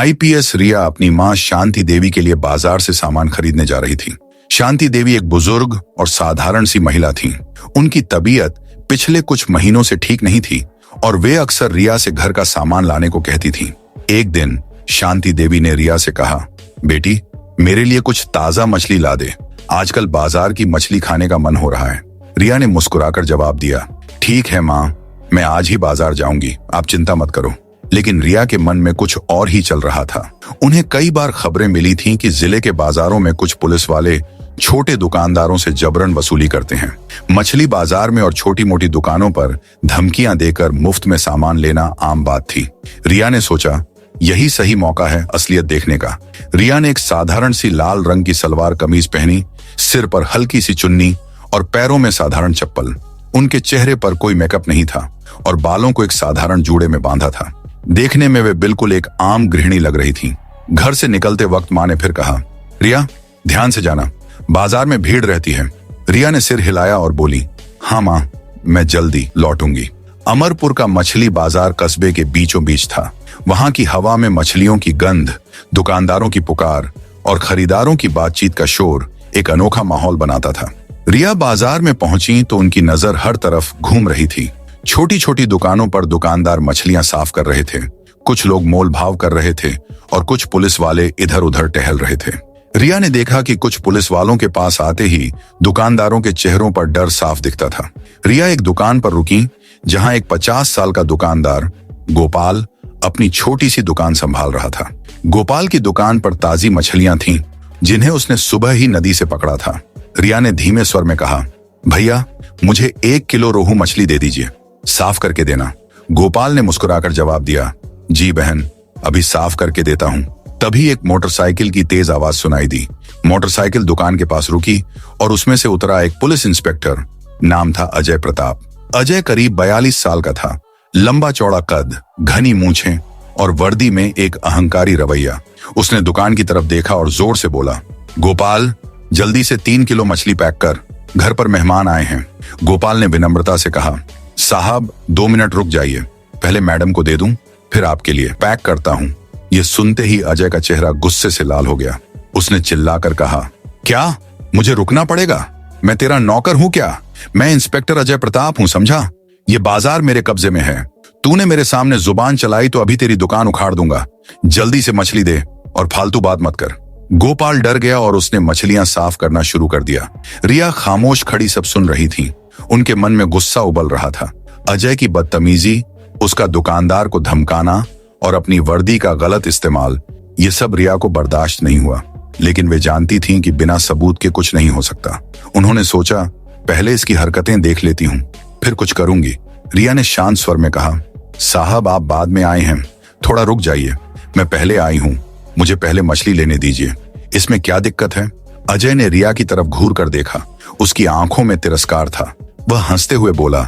IPS रिया अपनी मां शांति देवी के लिए बाजार से सामान खरीदने जा रही थी। शांति देवी एक बुजुर्ग और साधारण सी महिला थीं। उनकी तबीयत पिछले कुछ महीनों से ठीक नहीं थी और वे अक्सर रिया से घर का सामान लाने को कहती थीं। एक दिन शांति देवी ने रिया से कहा, बेटी मेरे लिए कुछ ताजा मछली ला दे, आजकल बाजार की मछली खाने का मन हो रहा है। रिया ने मुस्कुराकर जवाब दिया, ठीक है माँ, मैं आज ही बाजार जाऊंगी, आप चिंता मत करो। लेकिन रिया के मन में कुछ और ही चल रहा था। उन्हें कई बार खबरें मिली थीं कि जिले के बाजारों में कुछ पुलिस वाले छोटे दुकानदारों से जबरन वसूली करते हैं। मछली बाजार में और छोटी मोटी दुकानों पर धमकियां देकर मुफ्त में सामान लेना आम बात थी। रिया ने सोचा, यही सही मौका है असलियत देखने का। रिया ने एक साधारण सी लाल रंग की सलवार कमीज पहनी, सिर पर हल्की सी चुन्नी और पैरों में साधारण चप्पल। उनके चेहरे पर कोई मेकअप नहीं था और बालों को एक साधारण जूड़े में बांधा था। देखने में वे बिल्कुल एक आम गृहिणी लग रही थी। घर से निकलते वक्त माँ ने फिर कहा, रिया ध्यान से जाना, बाजार में भीड़ रहती है। रिया ने सिर हिलाया और बोली, हाँ माँ, मैं जल्दी लौटूंगी। अमरपुर का मछली बाजार कस्बे के बीचों बीच था। वहां की हवा में मछलियों की गंध, दुकानदारों की पुकार और खरीदारों की बातचीत का शोर एक अनोखा माहौल बनाता था। रिया बाजार में पहुंची तो उनकी नजर हर तरफ घूम रही थी। छोटी छोटी दुकानों पर दुकानदार मछलियां साफ कर रहे थे, कुछ लोग मोल भाव कर रहे थे और कुछ पुलिस वाले इधर उधर टहल रहे थे। रिया ने देखा कि कुछ पुलिस वालों के पास आते ही दुकानदारों के चेहरों पर डर साफ दिखता था। रिया एक दुकान पर रुकी जहां एक 50 साल का दुकानदार गोपाल अपनी छोटी सी दुकान संभाल रहा था। गोपाल की दुकान पर ताजी मछलियां थीं, जिन्हें उसने सुबह ही नदी से पकड़ा था। रिया ने धीमे स्वर में कहा, भैया मुझे 1 किलो रोहू मछली दे दीजिए, साफ करके देना। गोपाल ने मुस्कुराकर जवाब दिया, जी बहन, अभी साफ करके देता हूँ। तभी एक मोटरसाइकिल की तेज आवाज सुनाई दी। मोटरसाइकिल दुकान के पास रुकी और उसमें से उतरा एक पुलिस इंस्पेक्टर। नाम था अजय प्रताप। अजय करीब 42 साल का था। लंबा चौड़ा कद, घनी मूंछें और वर्दी में एक अहंकारी रवैया। उसने दुकान की तरफ देखा और जोर से बोला, गोपाल जल्दी से 3 किलो मछली पैक कर, घर पर मेहमान आए हैं। गोपाल ने विनम्रता से कहा, साहब 2 मिनट रुक जाइए, पहले मैडम को दे दूं, फिर आपके लिए पैक करता हूं। ये सुनते ही अजय का चेहरा गुस्से से लाल हो गया। उसने चिल्लाकर कहा, क्या मुझे रुकना पड़ेगा? मैं तेरा नौकर हूं क्या? मैं इंस्पेक्टर अजय प्रताप हूं, समझा? ये बाजार मेरे कब्जे में है। तूने मेरे सामने जुबान चलाई तो अभी तेरी दुकान उखाड़ दूंगा। जल्दी से मछली दे और फालतू बात मत कर। गोपाल डर गया और उसने मछलियां साफ करना शुरू कर दिया। रिया खामोश खड़ी सब सुन रही थी। उनके मन में गुस्सा उबल रहा था। अजय की बदतमीजी, उसका दुकानदार को धमकाना और अपनी वर्दी का गलत इस्तेमाल, ये सब रिया को बर्दाश्त नहीं हुआ। लेकिन वे जानती थीं कि बिना सबूत के कुछ नहीं हो सकता। उन्होंने सोचा, पहले इसकी हरकतें देख लेती हूँ, फिर कुछ करूंगी। रिया ने शांत स्वर में कहा, साहब आप बाद में आए हैं, थोड़ा रुक जाइए। मैं पहले आई हूँ, मुझे पहले मछली लेने दीजिए। इसमें क्या दिक्कत है? अजय ने रिया की तरफ घूर कर देखा। उसकी आंखों में तिरस्कार था। वह हंसते हुए बोला,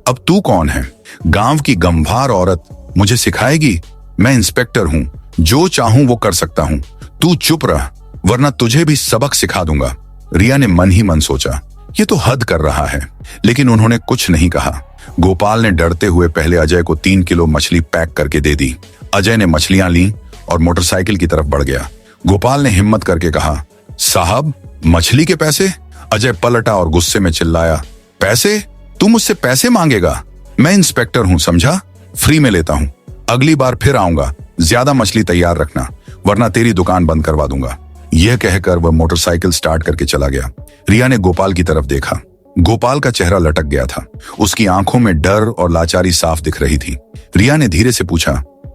अब तू कौन है? गांव की गंभार औरत मुझे सिखाएगी? मैं इंस्पेक्टर हूँ, जो चाहूं वो कर सकता हूँ। तू चुप रह, वरना तुझे भी सबक सिखा दूंगा। रिया ने मन ही मन सोचा, ये तो हद कर रहा है, लेकिन उन्होंने कुछ नहीं कहा। गोपाल ने डरते हुए पहले अजय को 3 किलो मछली पैक करके दे दी। अजय ने मछलियां ली और मोटरसाइकिल की तरफ बढ़ गया। गोपाल ने हिम्मत करके कहा, साहब मछली के पैसे? अजय पलटा और गुस्से में चिल्लाया, पैसे? तू मुझसे पैसे मांगेगा? मैं इंस्पेक्टर हूं, समझा? फ्री में लेता हूं। अगली बार फिर आऊंगा, ज्यादा मछली तैयार रखना, वरना तेरी दुकान बंद करवा दूंगा। यह कहकर वह मोटरसाइकिल स्टार्ट करके चला गया। रिया ने गोपाल की तरफ देखा। गोपाल का चेहरा लटक गया था। उसकी आंखों में डर और लाचारी साफ दिख रही थी। रिया ने धीरे से पूछा,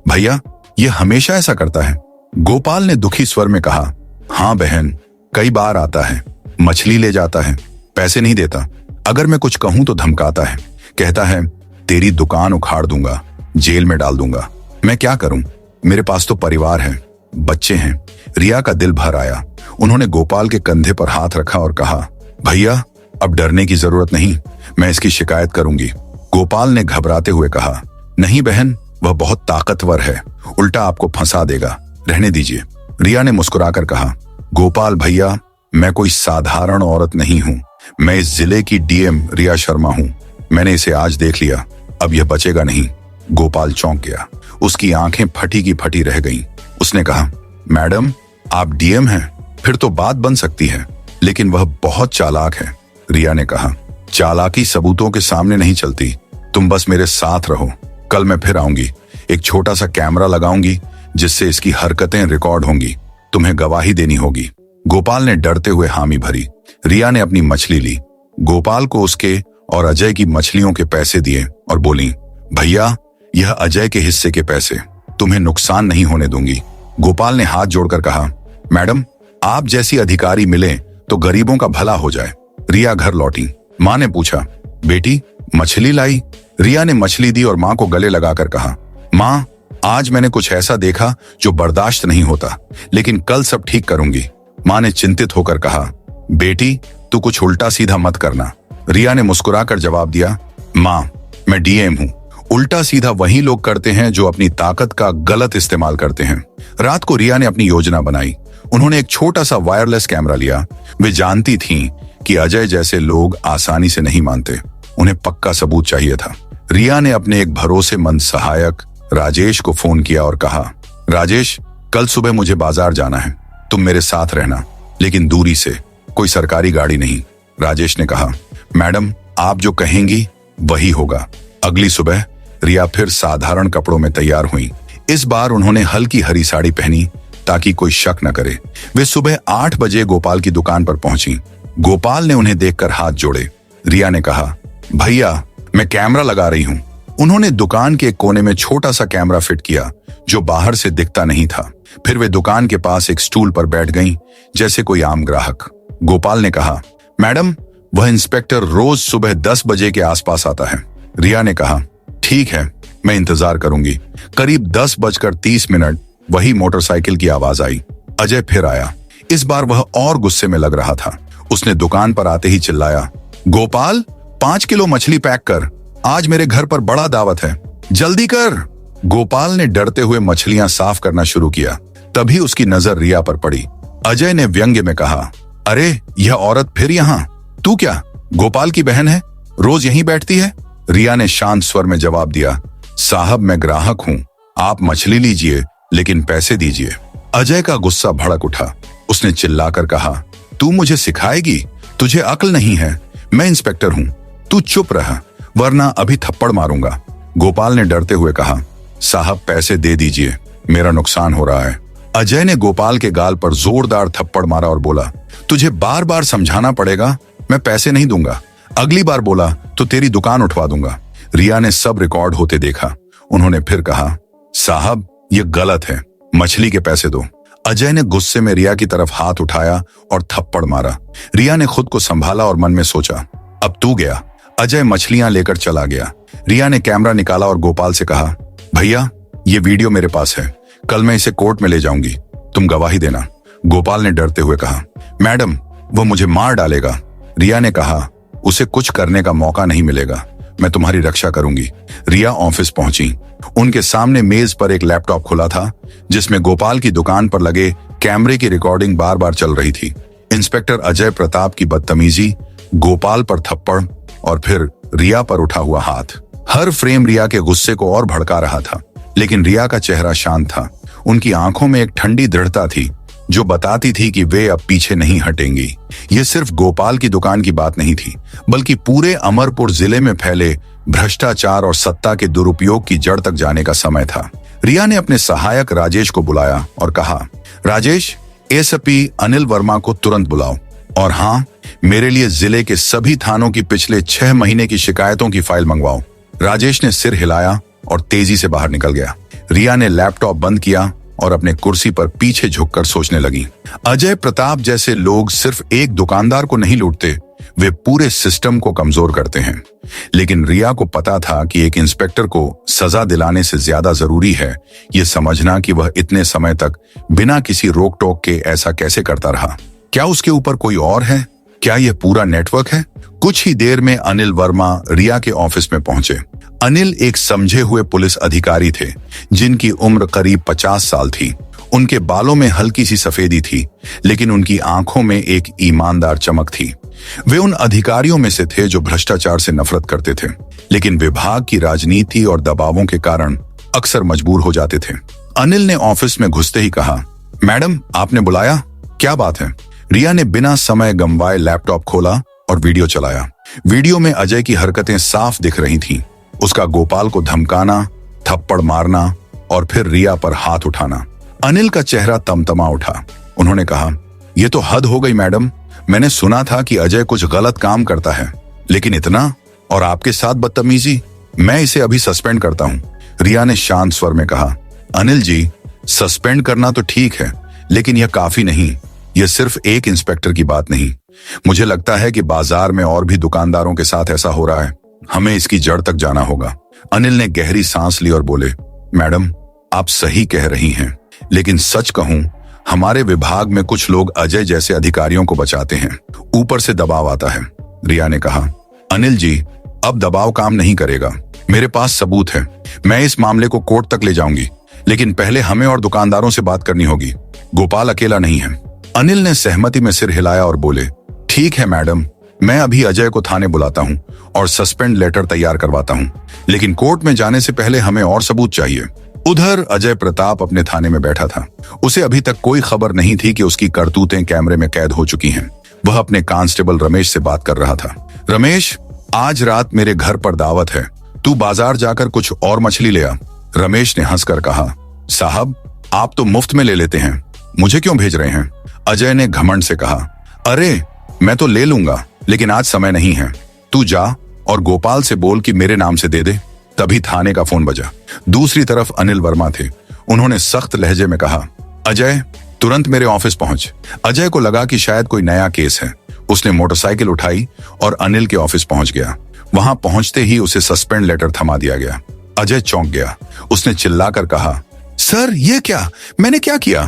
भैया यह हमेशा ऐसा करता है? गोपाल ने दुखी स्वर में कहा, हाँ बहन, कई बार आता है, मछली ले जाता है, पैसे नहीं देता। अगर मैं कुछ कहूं तो धमकाता है, कहता है तेरी दुकान उखाड़ दूंगा, जेल में डाल दूंगा। मैं क्या करूं? मेरे पास तो परिवार है, बच्चे हैं। रिया का दिल भर आया। उन्होंने गोपाल के कंधे पर हाथ रखा और कहा, भैया अब डरने की जरूरत नहीं, मैं इसकी शिकायत करूंगी। गोपाल ने घबराते हुए कहा, नहीं बहन, वह बहुत ताकतवर है, उल्टा आपको फंसा देगा, रहने दीजिए। रिया ने मुस्कुराकर कहा, गोपाल भैया, मैं कोई साधारण औरत नहीं हूँ, मैं इस जिले की डीएम रिया शर्मा हूँ। मैंने इसे आज देख लिया, अब यह बचेगा नहीं। गोपाल चौंक गया। उसकी आंखें फटी की फटी रह गईं। उसने कहा, मैडम आप डीएम हैं, फिर तो बात बन सकती है, लेकिन वह बहुत चालाक है। रिया ने कहा, चालाकी सबूतों के सामने नहीं चलती, तुम बस मेरे साथ रहो, कल मैं फिर आऊंगी, एक छोटा सा कैमरा लगाऊंगी जिससे इसकी हरकतें रिकॉर्ड होंगी, तुम्हें गवाही देनी होगी। गोपाल ने डरते हुए हामी भरी। रिया ने अपनी मछली ली, गोपाल को उसके और अजय की मछलियों के पैसे दिए और बोली, भैया यह अजय के हिस्से के पैसे, तुम्हें नुकसान नहीं होने दूंगी। गोपाल ने हाथ जोड़कर कहा, मैडम आप जैसी अधिकारी मिले तो गरीबों का भला हो जाए। रिया घर लौटी। माँ ने पूछा, बेटी मछली लाई? रिया ने मछली दी और माँ को गले लगाकर कहा, माँ आज मैंने कुछ ऐसा देखा जो बर्दाश्त नहीं होता, लेकिन कल सब ठीक करूंगी। माँ ने चिंतित होकर कहा, बेटी तू कुछ उल्टा सीधा मत करना। रिया ने मुस्कुराकर जवाब दिया, माँ मैं डीएम हूँ, उल्टा सीधा वही लोग करते हैं जो अपनी ताकत का गलत इस्तेमाल करते हैं। रात को रिया ने अपनी योजना बनाई। उन्होंने एक छोटा सा वायरलेस कैमरा लिया। वे जानती थीं कि अजय जैसे लोग आसानी से नहीं मानते, उन्हें पक्का सबूत चाहिए था। रिया ने अपने एक भरोसेमंद सहायक राजेश को फोन किया और कहा, राजेश कल सुबह मुझे बाजार जाना है, तुम मेरे साथ रहना, लेकिन दूरी से, कोई सरकारी गाड़ी नहीं। राजेश ने कहा, मैडम आप जो कहेंगी वही होगा। अगली सुबह रिया फिर साधारण कपड़ों में तैयार हुई। इस बार उन्होंने हल्की हरी साड़ी पहनी ताकि कोई शक न करे। वे सुबह 8 बजे गोपाल की दुकान पर पहुंची। गोपाल ने उन्हें देखकर हाथ जोड़े। रिया ने कहा, भैया मैं कैमरा लगा रही हूं। उन्होंने दुकान के एक कोने में छोटा सा कैमरा फिट किया जो बाहर से दिखता नहीं था। फिर वे दुकान के पास एक स्टूल पर बैठ गईं जैसे कोई आम ग्राहक। गोपाल ने कहा, मैडम वह इंस्पेक्टर रोज सुबह 10 बजे के आसपास आता है। रिया ने कहा, ठीक है मैं इंतजार करूंगी। करीब 10:30 वही मोटरसाइकिल की आवाज आई। अजय फिर आया। इस बार वह और गुस्से में लग रहा था। उसने दुकान पर आते ही चिल्लाया, गोपाल 5 किलो मछली पैक कर, आज मेरे घर पर बड़ा दावत है, जल्दी कर। गोपाल ने डरते हुए मछलियां साफ करना शुरू किया। तभी उसकी नजर रिया पर पड़ी। अजय ने व्यंग्य में कहा, अरे यह औरत फिर यहाँ, तू क्या गोपाल की बहन है, रोज यहीं बैठती है? रिया ने शांत स्वर में जवाब दिया, साहब मैं ग्राहक हूँ, आप मछली लीजिए लेकिन पैसे दीजिए। अजय का गुस्सा भड़क उठा। उसने चिल्लाकर कहा, तू मुझे सिखाएगी? तुझे अक्ल नहीं है, मैं इंस्पेक्टर हूँ, तू चुप रह वरना अभी थप्पड़ मारूंगा। गोपाल ने डरते हुए कहा, साहब पैसे दे दीजिए, मेरा नुकसान हो रहा है। अजय ने गोपाल के गाल पर जोरदार थप्पड़ मारा और बोला, तुझे बार बार समझाना पड़ेगा, मैं पैसे नहीं दूंगा, अगली बार बोला तो तेरी दुकान उठवा दूंगा। रिया ने सब रिकॉर्ड होते देखा। उन्होंने फिर कहा, साहब ये गलत है, मछली के पैसे दो। अजय ने गुस्से में रिया की तरफ हाथ उठाया और थप्पड़ मारा। रिया ने खुद को संभाला और मन में सोचा, अब तू गया। अजय मछलियां लेकर चला गया। रिया ने कैमरा निकाला और गोपाल से कहा, भैया ये वीडियो मेरे पास है, कल मैं इसे कोर्ट में ले जाऊंगी, तुम गवाही देना। गोपाल ने डरते हुए कहा, मैडम वो मुझे मार डालेगा। रिया ने कहा, उसे कुछ करने का मौका नहीं मिलेगा, मैं तुम्हारी रक्षा करूंगी। रिया ऑफिस पहुंची। उनके सामने मेज पर एक लैपटॉप खुला था जिसमें गोपाल की दुकान पर लगे कैमरे की रिकॉर्डिंग बार बार चल रही थी। इंस्पेक्टर अजय प्रताप की बदतमीजी, गोपाल पर थप्पड़ और फिर रिया पर उठा हुआ हाथ, हर फ्रेम रिया के गुस्से को और भड़का रहा था। लेकिन रिया का चेहरा शांत था। उनकी आंखों में एक ठंडी दृढ़ता थी जो बताती थी कि वे अब पीछे नहीं हटेंगी। ये सिर्फ गोपाल की दुकान की बात नहीं थी, बल्कि पूरे अमरपुर जिले में फैले भ्रष्टाचार और सत्ता के दुरुपयोग की जड़ तक जाने का समय था। रिया ने अपने सहायक राजेश को बुलाया और कहा, राजेश एसपी अनिल वर्मा को तुरंत बुलाओ, और हाँ मेरे लिए जिले के सभी थानों की पिछले 6 महीने की शिकायतों की फाइल मंगवाओ। राजेश ने सिर हिलाया और तेजी से बाहर निकल गया। रिया ने लैपटॉप बंद किया और अपने कुर्सी पर पीछे झुककर सोचने लगी। अजय प्रताप जैसे लोग सिर्फ एक दुकानदार को नहीं लूटते, वे पूरे सिस्टम को कमजोर करते हैं। लेकिन रिया को पता था कि एक इंस्पेक्टर को सजा दिलाने से ज्यादा जरूरी है ये समझना कि वह इतने समय तक बिना किसी रोक टोक के ऐसा कैसे करता रहा। क्या उसके ऊपर कोई और है? क्या यह पूरा नेटवर्क है? कुछ ही देर में अनिल वर्मा रिया के ऑफिस में पहुंचे। अनिल एक समझे हुए पुलिस अधिकारी थे जिनकी उम्र करीब 50 साल थी। उनके बालों में हल्की सी सफेदी थी, लेकिन उनकी आंखों में एक ईमानदार चमक थी। वे उन अधिकारियों में से थे जो भ्रष्टाचार से नफरत करते थे, लेकिन विभाग की राजनीति और दबावों के कारण अक्सर मजबूर हो जाते थे। अनिल ने ऑफिस में घुसते ही कहा, मैडम आपने बुलाया, क्या बात है? रिया ने बिना समय गंवाए लैपटॉप खोला और वीडियो चलाया। वीडियो में अजय की हरकतें साफ दिख रही थीं। उसका गोपाल को धमकाना, थप्पड़ मारना और फिर रिया पर हाथ उठाना। अनिल का चेहरा तमतमा उठा। उन्होंने कहा, यह तो हद हो गई मैडम। मैंने सुना था कि अजय कुछ गलत काम करता है, लेकिन इतना, और आपके साथ बदतमीजी। मैं इसे अभी सस्पेंड करता हूं। रिया ने शांत स्वर में कहा, अनिल जी, सस्पेंड करना तो ठीक है, लेकिन यह काफी नहीं। यह सिर्फ एक इंस्पेक्टर की बात नहीं। मुझे लगता है कि बाजार में और भी दुकानदारों के साथ ऐसा हो रहा है। हमें इसकी जड़ तक जाना होगा। अनिल ने गहरी सांस ली और बोले, मैडम आप सही कह रही हैं, लेकिन सच कहूं, हमारे विभाग में कुछ लोग अजय जैसे अधिकारियों को बचाते हैं। ऊपर से दबाव आता है। रिया ने कहा, अनिल जी, अब दबाव काम नहीं करेगा। मेरे पास सबूत है। मैं इस मामले को कोर्ट तक ले जाऊंगी, लेकिन पहले हमें और दुकानदारों से बात करनी होगी। गोपाल अकेला नहीं है। अनिल ने सहमति में सिर हिलाया और बोले, ठीक है मैडम, मैं अभी अजय को थाने बुलाता हूं और सस्पेंड लेटर तैयार करवाता हूं, लेकिन कोर्ट में जाने से पहले हमें और सबूत चाहिए। उधर अजय प्रताप अपने थाने में बैठा था। उसे अभी तक कोई खबर नहीं थी कि उसकी करतूतें कैमरे में कैद हो चुकी हैं। वह अपने कांस्टेबल रमेश से बात कर रहा था। रमेश, आज रात मेरे घर पर दावत है, तू बाजार जाकर कुछ और मछली ले आ। रमेश ने हंसकर कहा, साहब आप तो मुफ्त में ले लेते हैं, मुझे क्यों भेज रहे हैं? अजय ने घमंड से कहा, अरे मैं तो ले लूंगा, लेकिन आज समय नहीं है। तू जा और गोपाल से बोल कि मेरे नाम से दे दे। तभी थाने का फोन बजा। दूसरी तरफ अनिल वर्मा थे। उन्होंने सख्त लहजे में कहा, अजय तुरंत मेरे ऑफिस पहुंच। अजय को लगा कि शायद कोई नया केस है। उसने मोटरसाइकिल उठाई और अनिल के ऑफिस पहुंच गया। वहां पहुंचते ही उसे सस्पेंड लेटर थमा दिया गया। अजय चौंक गया। उसने चिल्लाकर कहा, सर ये क्या, मैंने क्या किया?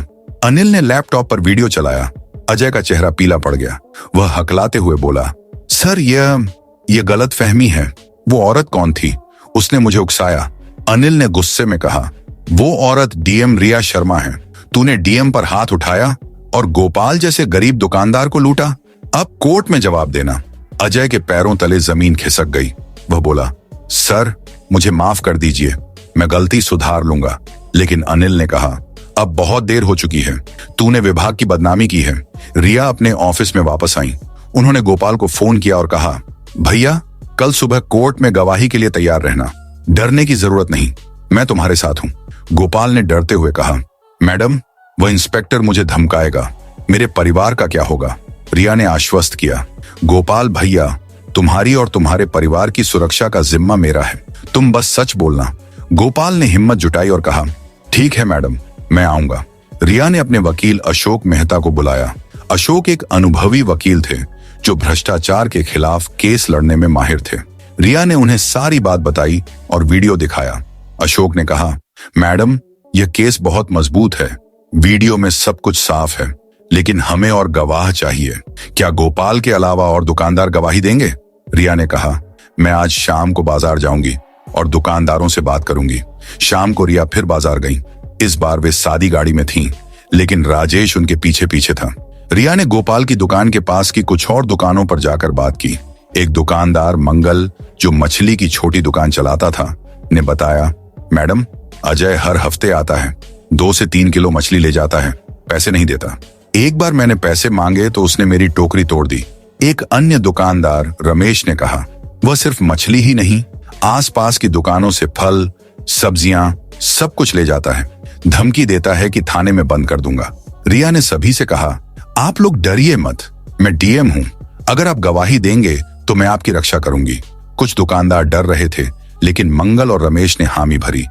अनिल ने लैपटॉप पर वीडियो चलाया। अजय का चेहरा पीला पड़ गया। वह हकलाते हुए बोला, सर यह गलत फहमी है। वो औरत कौन थी? उसने मुझे उकसाया। अनिल ने गुस्से में कहा, वो औरत डीएम रिया शर्मा है। तूने डीएम पर हाथ उठाया और गोपाल जैसे गरीब दुकानदार को लूटा। अब कोर्ट में जवाब देना। अजय के पैरों तले जमीन खिसक गई। वह बोला, सर मुझे माफ कर दीजिए, मैं गलती सुधार लूंगा। लेकिन अनिल ने कहा, अब बहुत देर हो चुकी है। तूने विभाग की बदनामी की है। रिया अपने ऑफिस में वापस आई। उन्होंने गोपाल को फोन किया और कहा, भैया कल सुबह कोर्ट में गवाही के लिए तैयार रहना। डरने की जरूरत नहीं, मैं तुम्हारे साथ हूं। गोपाल ने डरते हुए कहा, मैडम वह इंस्पेक्टर मुझे धमकाएगा, मेरे परिवार का क्या होगा? रिया ने आश्वस्त किया, गोपाल भैया, तुम्हारी और तुम्हारे परिवार की सुरक्षा का जिम्मा मेरा है, तुम बस सच बोलना। गोपाल ने हिम्मत जुटाई और कहा, ठीक है मैडम, मैं आऊंगा। रिया ने अपने वकील अशोक मेहता को बुलाया। अशोक एक अनुभवी वकील थे जो भ्रष्टाचार के खिलाफ केस लड़ने में माहिर थे। रिया ने उन्हें सारी बात बताई और वीडियो दिखाया। अशोक ने कहा, मैडम यह केस बहुत मजबूत है, वीडियो में सब कुछ साफ है, लेकिन हमें और गवाह चाहिए। क्या गोपाल के अलावा और दुकानदार गवाही देंगे? रिया ने कहा, मैं आज शाम को बाजार जाऊंगी और दुकानदारों से बात करूंगी। शाम को रिया फिर बाजार गई। इस बार वे सादी गाड़ी में थीं, लेकिन राजेश उनके पीछे पीछे था। रिया ने गोपाल की दुकान के पास की कुछ और दुकानों पर जाकर बात की। एक दुकानदार मंगल, जो मछली की छोटी दुकान चलाता था, ने बताया, मैडम अजय हर हफ्ते आता है, 2 से 3 किलो मछली ले जाता है, पैसे नहीं देता। एक बार मैंने पैसे मांगे तो उसने मेरी टोकरी तोड़ दी। एक अन्य दुकानदार रमेश ने कहा, वह सिर्फ मछली ही नहीं, आसपास की दुकानों से फल, सब्जियां, सब कुछ ले जाता है। धमकी देता है कि थाने में बंद कर दूंगा। रिया ने सभी से कहा, आप लोग डरिए मत, मैं डीएम हूं, अगर आप गवाही देंगे तो मैं आपकी रक्षा करूंगी। कुछ दुकानदार डर रहे थे, लेकिन मंगल और रमेश ने हामी भरी।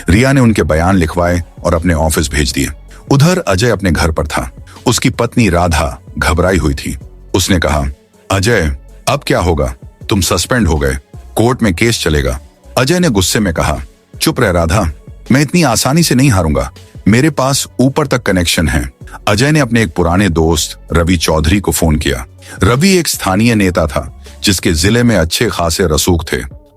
रिया ने उनके बयान लिखवाए और अपने ऑफिस भेज दिए। उधर अजय अपने घर पर था। उसकी पत्नी राधा घबराई हुई थी। उसने कहा, अजय अब क्या होगा? तुम सस्पेंड हो गए, कोर्ट में केस चलेगा। अजय ने गुस्से में कहा, चुप रह राधा, मैं इतनी आसानी से नहीं हारूंगा, मेरे पास ऊपर तक कनेक्शन है। अजय ने अपने एक पुराने दोस्त रवि चौधरी को फोन किया। रवि एक स्थानीय नेता था जिसके जिले में अच्छे खासे रसूख थे।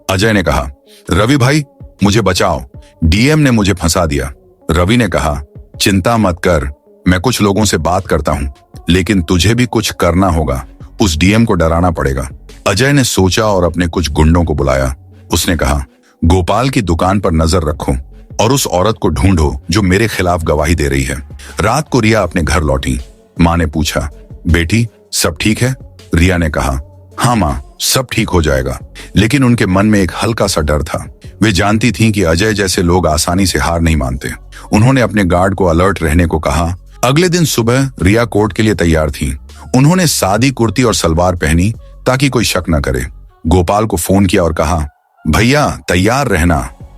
अजय ने कहा, रवि भाई मुझे बचाओ, डीएम ने मुझे फंसा दिया। रवि ने कहा, चिंता मत कर, मैं कुछ लोगों से बात करता हूं, लेकिन तुझे भी कुछ करना होगा, उस डीएम को डराना पड़ेगा। अजय ने सोचा और अपने कुछ गुंडों को बुलाया। उसने कहा, गोपाल की दुकान पर नजर रखो, और उस औरत को ढूंढो जो मेरे खिलाफ गवाही दे रही है। रात को रिया अपने घर लौटी। माँ ने पूछा, बेटी सब ठीक है? रिया ने कहा, हाँ माँ, सब ठीक हो जाएगा। लेकिन उनके मन में एक हल्का सा डर था। वे जानती थीं कि अजय जैसे लोग आसानी से हार नहीं मानते। उन्होंने अपने गार्ड को अलर्ट रहने को कहा। अगले दिन सुबह रिया कोर्ट के लिए तैयार थी। उन्होंने सादी कुर्ती और सलवार पहनी ताकि कोई शक न करे। गोपाल को फोन किया और कहा, भैया तैयार रहना,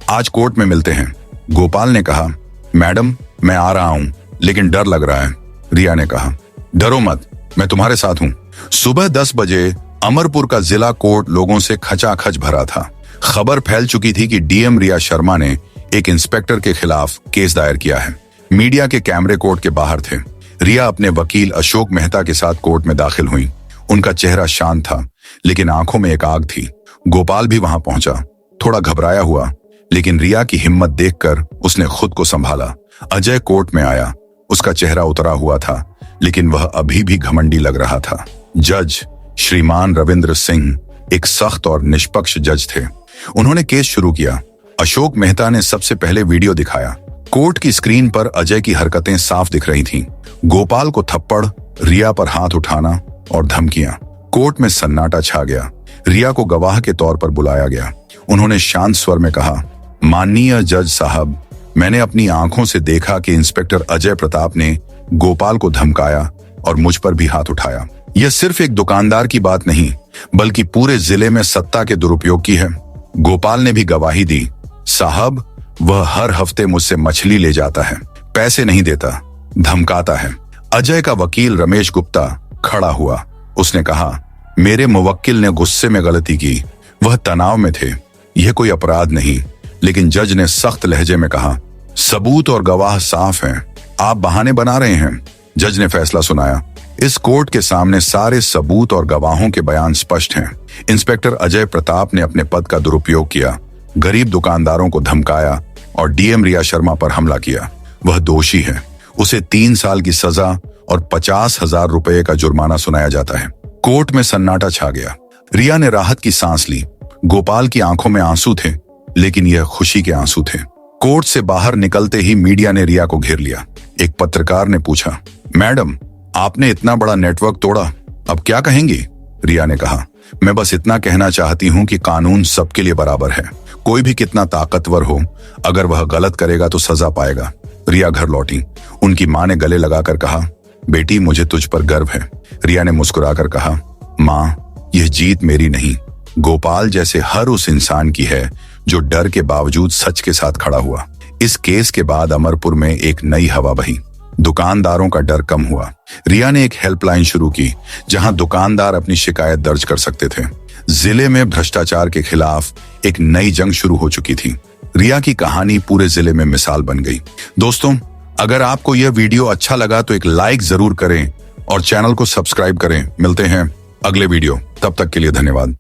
आज कोर्ट में मिलते हैं। गोपाल ने कहा, मैडम मैं आ रहा हूं, लेकिन डर लग रहा है। रिया ने कहा, डरो मत, मैं तुम्हारे साथ हूं। सुबह 10 बजे अमरपुर का जिला कोर्ट लोगों से खचाखच भरा था। खबर फैल चुकी थी कि डीएम रिया शर्मा ने एक इंस्पेक्टर के खिलाफ केस दायर किया है। मीडिया के कैमरे कोर्ट के बाहर थे। रिया अपने वकील अशोक मेहता के साथ कोर्ट में दाखिल हुई। उनका चेहरा शांत था, लेकिन आंखों में एक आग थी। गोपाल भी वहां पहुंचा, थोड़ा घबराया हुआ, लेकिन रिया की हिम्मत देखकर उसने खुद को संभाला। अजय कोर्ट में आया। उसका चेहरा उतरा हुआ था, लेकिन वह अभी भी घमंडी लग रहा था। जज श्रीमान रविंद्र सिंह एक सख्त और निष्पक्ष जज थे। उन्होंने केस शुरू किया। अशोक मेहता ने सबसे पहले वीडियो दिखाया। कोर्ट की स्क्रीन पर अजय की हरकतें साफ दिख रही थीं। गोपाल को थप्पड़, रिया पर हाथ उठाना और धमकियां। कोर्ट में सन्नाटा छा गया। रिया को गवाह के तौर पर बुलाया गया। उन्होंने शांत स्वर में कहा, माननीय जज साहब, मैंने अपनी आंखों से देखा कि इंस्पेक्टर अजय प्रताप ने गोपाल को धमकाया और मुझ पर भी हाथ उठाया। यह सिर्फ एक दुकानदार की बात नहीं, बल्कि पूरे जिले में सत्ता के दुरुपयोग की है। गोपाल ने भी गवाही दी, साहब वह हर हफ्ते मुझसे मछली ले जाता है, पैसे नहीं देता, धमकाता है। अजय का वकील रमेश गुप्ता खड़ा हुआ। उसने कहा, मेरे मुवक्किल ने गुस्से में गलती की, वह तनाव में थे, यह कोई अपराध नहीं। लेकिन जज ने सख्त लहजे में कहा, सबूत और गवाह साफ हैं, आप बहाने बना रहे हैं। जज ने फैसला सुनाया। इस कोर्ट के सामने सारे सबूत और गवाहों के बयान स्पष्ट हैं। इंस्पेक्टर अजय प्रताप ने अपने पद का दुरुपयोग किया, गरीब दुकानदारों को धमकाया और डीएम रिया शर्मा पर हमला किया। वह दोषी है। उसे 3 साल की सजा और 50,000 रुपए का जुर्माना सुनाया जाता है। कोर्ट में सन्नाटा छा गया। रिया ने राहत की सांस ली। गोपाल की आंखों में आंसू थे, लेकिन यह खुशी के आंसू थे। कोर्ट से बाहर निकलते ही मीडिया ने रिया को घेर लिया। एक पत्रकार ने पूछा, मैडम आपने इतना बड़ा नेटवर्क तोड़ा, अब क्या कहेंगी? रिया ने कहा, मैं बस इतना कहना चाहती हूँ कि कानून सबके लिए बराबर है। कोई भी कितना ताकतवर हो, अगर वह गलत करेगा तो सजा पाएगा। रिया घर लौटी। उनकी माँ ने गले लगाकर कहा, बेटी मुझे तुझ पर गर्व है। रिया ने मुस्कुराकर कहा, माँ यह जीत मेरी नहीं, गोपाल जैसे हर उस इंसान की है जो डर के बावजूद सच के साथ खड़ा हुआ। इस केस के बाद अमरपुर में एक नई हवा बही। दुकानदारों का डर कम हुआ। रिया ने एक हेल्पलाइन शुरू की, जहां दुकानदार अपनी शिकायत दर्ज कर सकते थे। जिले में भ्रष्टाचार के खिलाफ एक नई जंग शुरू हो चुकी थी। रिया की कहानी पूरे जिले में मिसाल बन गई। दोस्तों, अगर आपको यह वीडियो अच्छा लगा तो एक लाइक जरूर करें और चैनल को सब्सक्राइब करें। मिलते हैं अगले वीडियो, तब तक के लिए धन्यवाद।